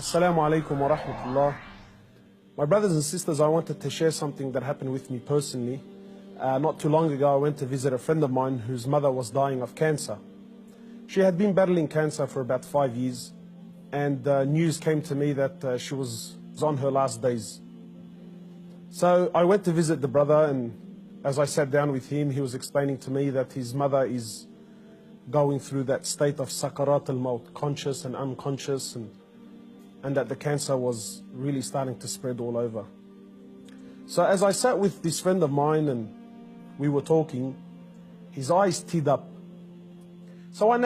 Assalamu alaikum wa rahmatullah. My brothers and sisters, I wanted to share something that happened with me personally. Not too long ago, I went to visit a friend of mine whose mother was dying of cancer. She had been battling cancer for about 5 years, and news came to me that she was on her last days. So I went to visit the brother, and as I sat down with him, he was explaining to me that his mother is going through that state of sakarat al-maut, conscious and unconscious, and that the cancer was really starting to spread all over. So as I sat with this friend of mine and we were talking, his eyes teared up. So I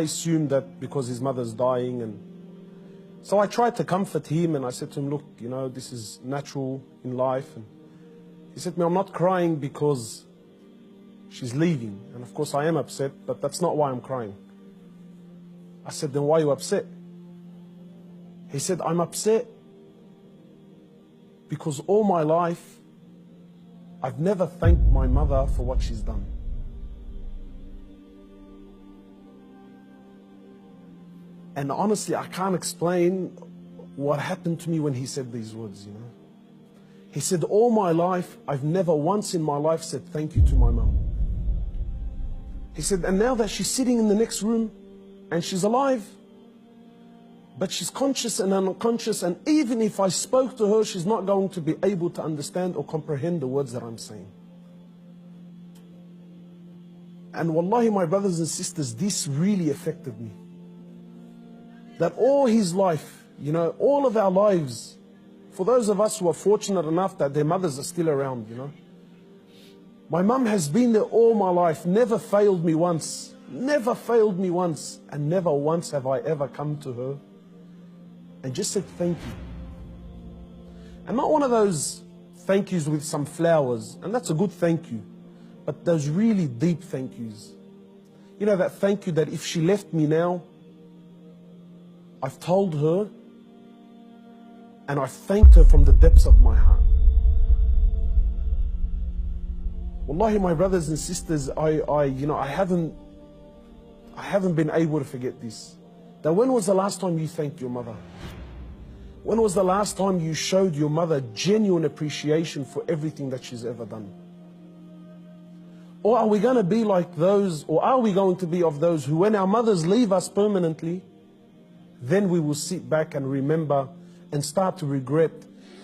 assumed that because his mother's dying, and so I tried to comfort him, and I said to him, look, this is natural in life. And he said to me, I'm not crying because she's leaving. And of course I am upset, but that's not why I'm crying. I said, then why are you upset? He said, I'm upset because all my life, I've never thanked my mother for what she's done. And honestly, I can't explain what happened to me when he said these words, He said, all my life, I've never once in my life said thank you to my mom. He said, and now that she's sitting in the next room and she's alive, but she's conscious and unconscious, and even if I spoke to her, she's not going to be able to understand or comprehend the words that I'm saying. And wallahi, my brothers and sisters, this really affected me. That all his life, all of our lives, for those of us who are fortunate enough that their mothers are still around, my mum has been there all my life, never failed me once, and never once have I ever come to her and just said thank you. And not one of those thank yous with some flowers, and that's a good thank you, but those really deep thank yous. That thank you that if she left me now, I've told her and I've thanked her from the depths of my heart. Wallahi, my brothers and sisters, I haven't been able to forget this. That when was the last time you thanked your mother? When was the last time you showed your mother genuine appreciation for everything that she's ever done? Or are we going to be like those, or are we going to be of those who, when our mothers leave us permanently, then we will sit back and remember and start to regret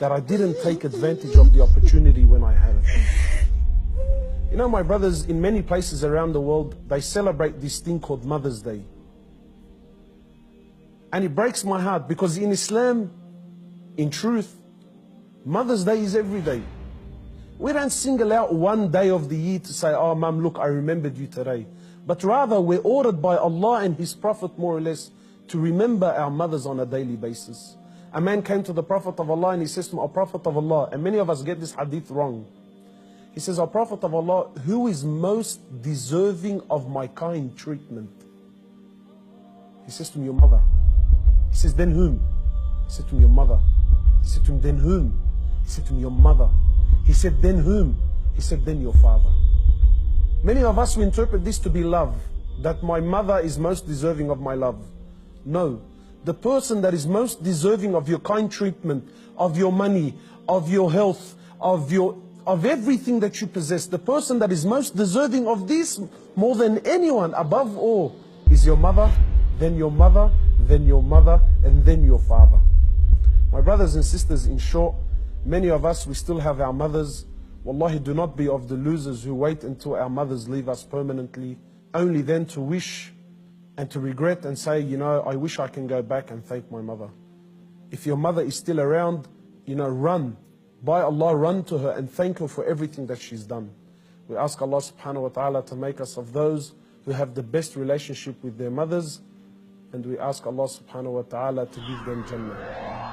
that I didn't take advantage of the opportunity when I had it. My brothers, in many places around the world, they celebrate this thing called Mother's Day. And it breaks my heart because in Islam, in truth, Mother's Day is every day. We don't single out one day of the year to say, oh, Mum, look, I remembered you today. But rather, we're ordered by Allah and His Prophet, more or less, to remember our mothers on a daily basis. A man came to the Prophet of Allah and he says to him, O Prophet of Allah, and many of us get this hadith wrong. He says, O Prophet of Allah, who is most deserving of my kind treatment? He says to him, your mother. He says, then whom? He said to him, your mother. He said to him, then whom? He said to him, your mother. He said, then whom? He said, then your father. Many of us, we interpret this to be love, that my mother is most deserving of my love. No. The person that is most deserving of your kind treatment, of your money, of your health, of everything that you possess, the person that is most deserving of this more than anyone, above all, is your mother, then your mother, then your mother, and then your father. My brothers and sisters, in short, many of us, we still have our mothers. Wallahi, do not be of the losers who wait until our mothers leave us permanently, only then to wish and to regret and say, I wish I can go back and thank my mother. If your mother is still around, run. By Allah, run to her and thank her for everything that she's done. We ask Allah subhanahu wa ta'ala to make us of those who have the best relationship with their mothers, and we ask Allah subhanahu wa ta'ala to give them Jannah.